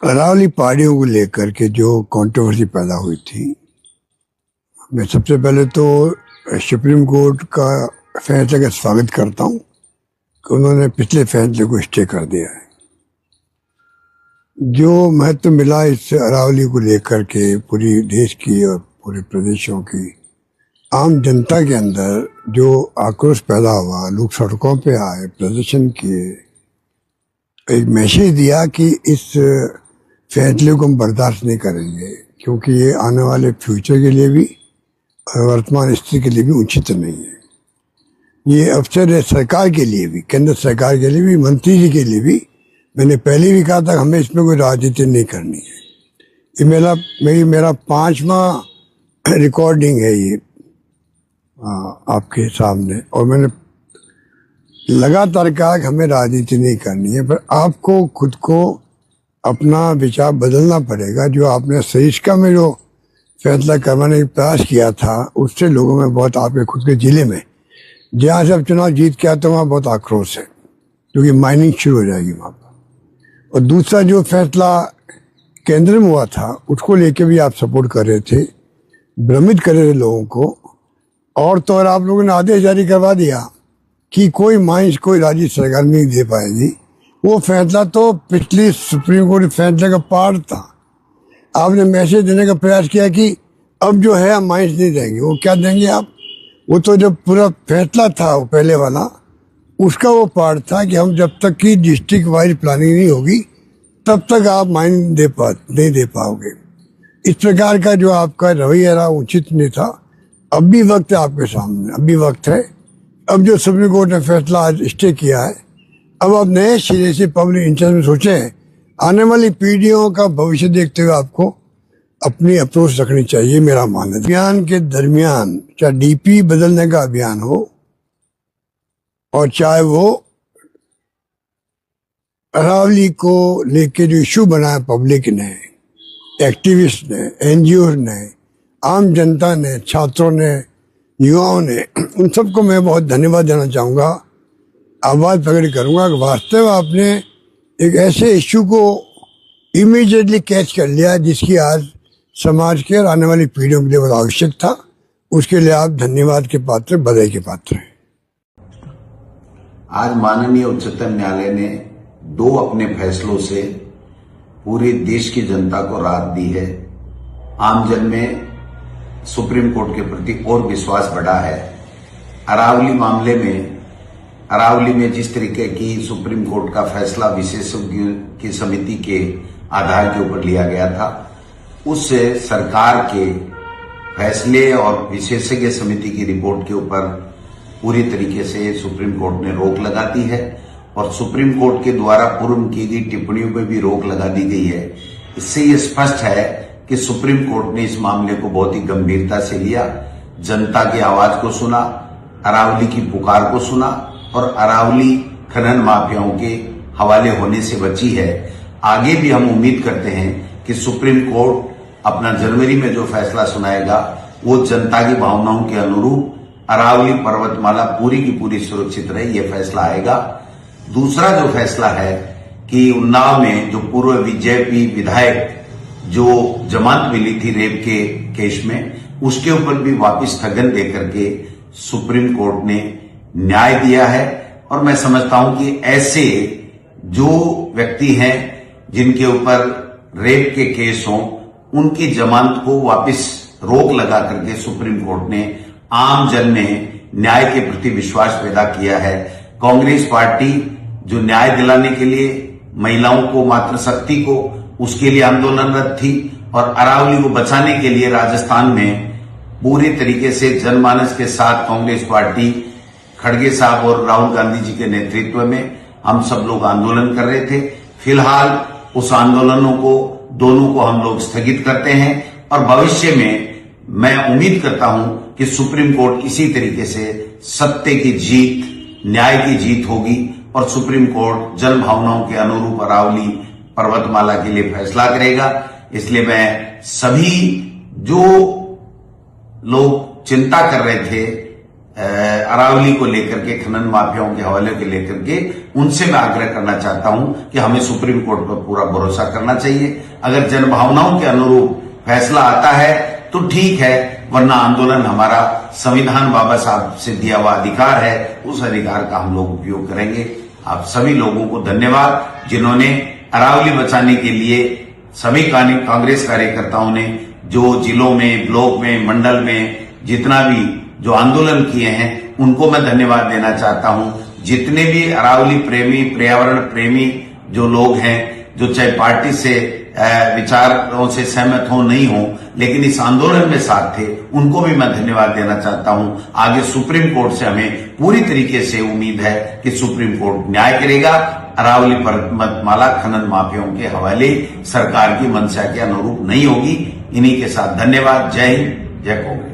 अरावली पहाड़ियों को लेकर के जो कंट्रोवर्सी पैदा हुई थी, मैं सबसे पहले तो सुप्रीम कोर्ट का फैसले का स्वागत करता हूं कि उन्होंने पिछले फैसले को स्टे कर दिया है। जो महत्व मिला इस अरावली को लेकर के पूरी देश की और पूरे प्रदेशों की आम जनता के अंदर जो आक्रोश पैदा हुआ, लोग सड़कों पे आए, प्रदर्शन किए, एक मैसेज दिया कि इस फैसले को हम बर्दाश्त नहीं करेंगे, क्योंकि ये आने वाले फ्यूचर के लिए भी और वर्तमान स्थिति के लिए भी उचित नहीं है। ये अवसर है सरकार के लिए भी, केंद्र सरकार के लिए भी, मंत्री जी के लिए भी। मैंने पहले भी कहा था हमें इसमें कोई राजनीति नहीं करनी है। ये मेरा 5वां रिकॉर्डिंग है ये आपके सामने, और मैंने लगातार कहा कि हमें राजनीति नहीं करनी है, पर आपको खुद को अपना विचार बदलना पड़ेगा। जो आपने सरिस्का में जो फैसला करवाने का प्रयास किया था, उससे लोगों में बहुत, आपके खुद के जिले में जहाँ से आप चुनाव जीत के आते वहाँ बहुत आक्रोश है, क्योंकि माइनिंग शुरू हो जाएगी वहाँ पर। और दूसरा जो फैसला केंद्र में हुआ था, उसको लेके भी आप सपोर्ट कर रहे थे, भ्रमित कर रहे थे लोगों को, और तो और आप लोगों ने आदेश जारी करवा दिया कि कोई माइंस कोई राज्य सरकार नहीं दे पाएगी। वो फैसला तो पिछली सुप्रीम कोर्ट फैसले का पार्ट था। आपने मैसेज देने का प्रयास किया कि अब जो है हम माइंस नहीं देंगे। वो क्या देंगे आप? वो तो जब पूरा फैसला था वो पहले वाला, उसका वो पार्ट था कि हम जब तक की डिस्ट्रिक्ट वाइज प्लानिंग नहीं होगी तब तक आप माइंस नहीं दे पाओगे। इस प्रकार का जो आपका रवैया रहा उचित नहीं था। अब भी वक्त है आपके सामने, अब भी वक्त है। अब जो सुप्रीम कोर्ट ने फैसला आज स्टे किया है, अब आप नए सिरे से पब्लिक इंटरेस्ट में सोचें। आने वाली पीढ़ियों का भविष्य देखते हुए आपको अपनी अप्रोच रखनी चाहिए, मेरा मानना है। अभियान के दरमियान चाहे डीपी बदलने का अभियान हो, और चाहे वो अरावली को लेके जो इशू बनाया पब्लिक ने, एक्टिविस्ट ने, एनजीओ ने, आम जनता ने, छात्रों ने, युवाओं ने, उन सबको मैं बहुत धन्यवाद देना चाहूँगा। आवाज़ प्रकट करूँगा कि वास्तव आपने एक ऐसे इशू को इमीडिएटली कैच कर लिया जिसकी आज समाज के और आने वाली पीढ़ियों के लिए बहुत आवश्यक था। उसके लिए आप धन्यवाद के पात्र, बधाई के पात्र हैं। आज माननीय उच्चतम न्यायालय ने 2 अपने फैसलों से पूरे देश की जनता को राहत दी है। आम जन में सुप्रीम कोर्ट के प्रति और विश्वास बढ़ा है। अरावली में जिस तरीके की सुप्रीम कोर्ट का फैसला विशेषज्ञों की समिति के आधार के ऊपर लिया गया था, उससे सरकार के फैसले और विशेषज्ञ समिति की रिपोर्ट के ऊपर पूरी तरीके से सुप्रीम कोर्ट ने रोक लगा दी है, और सुप्रीम कोर्ट के द्वारा पूर्व की गई टिप्पणियों पर भी रोक लगा दी गई है। इससे ये स्पष्ट है कि सुप्रीम कोर्ट ने इस मामले को बहुत ही गंभीरता से लिया, जनता की आवाज को सुना, अरावली की पुकार को सुना, और अरावली खनन माफियाओं के हवाले होने से बची है। आगे भी हम उम्मीद करते हैं कि सुप्रीम कोर्ट अपना जनवरी में जो फैसला सुनाएगा वो जनता की भावनाओं के अनुरूप अरावली पर्वतमाला पूरी की पूरी सुरक्षित रहे, ये फैसला आएगा। दूसरा जो फैसला है कि उन्नाव में जो पूर्व बीजेपी विधायक जो जमानत मिली थी रेप के केस में, उसके ऊपर भी वापस स्थगन देकर के सुप्रीम कोर्ट ने न्याय दिया है। और मैं समझता हूं कि ऐसे जो व्यक्ति हैं जिनके ऊपर रेप के केस हों, उनकी जमानत को वापस रोक लगा करके सुप्रीम कोर्ट ने आम जन में न्याय के प्रति विश्वास पैदा किया है। कांग्रेस पार्टी जो न्याय दिलाने के लिए महिलाओं को, मातृशक्ति को, उसके लिए आंदोलनरत थी, और अरावली को बचाने के लिए राजस्थान में पूरी तरीके से जनमानस के साथ कांग्रेस पार्टी, खड़गे साहब और राहुल गांधी जी के नेतृत्व में हम सब लोग आंदोलन कर रहे थे। फिलहाल उस आंदोलनों को दोनों को हम लोग स्थगित करते हैं, और भविष्य में मैं उम्मीद करता हूं कि सुप्रीम कोर्ट इसी तरीके से सत्य की जीत, न्याय की जीत होगी, और सुप्रीम कोर्ट जन भावनाओं के अनुरूप अरावली पर्वतमाला के लिए फैसला करेगा। इसलिए मैं सभी जो लोग चिंता कर रहे थे अरावली को लेकर के, खनन माफियाओं के हवाले के लेकर के उनसे मैं आग्रह करना चाहता हूं कि हमें सुप्रीम कोर्ट पर पूरा भरोसा करना चाहिए। अगर जनभावनाओं के अनुरूप फैसला आता है तो ठीक है, वरना आंदोलन हमारा संविधान बाबा साहब से दिया हुआ अधिकार है, उस अधिकार का हम लोग उपयोग करेंगे। आप सभी लोगों को धन्यवाद जिन्होंने अरावली बचाने के लिए, सभी कांग्रेस कार्यकर्ताओं ने जो जिलों में, ब्लॉक में, मंडल में जितना भी जो आंदोलन किए हैं उनको मैं धन्यवाद देना चाहता हूं। जितने भी अरावली प्रेमी, पर्यावरण प्रेमी जो लोग हैं, जो चाहे पार्टी से विचारों से सहमत हो नहीं हो, लेकिन इस आंदोलन में साथ थे, उनको भी मैं धन्यवाद देना चाहता हूं। आगे सुप्रीम कोर्ट से हमें पूरी तरीके से उम्मीद है कि सुप्रीम कोर्ट न्याय करेगा। अरावली पर्वतमाला खनन माफियाओं के हवाले सरकार की मंशा के अनुरूप नहीं होगी। इन्हीं के साथ धन्यवाद। जय हिंद, जय कांग्रेस।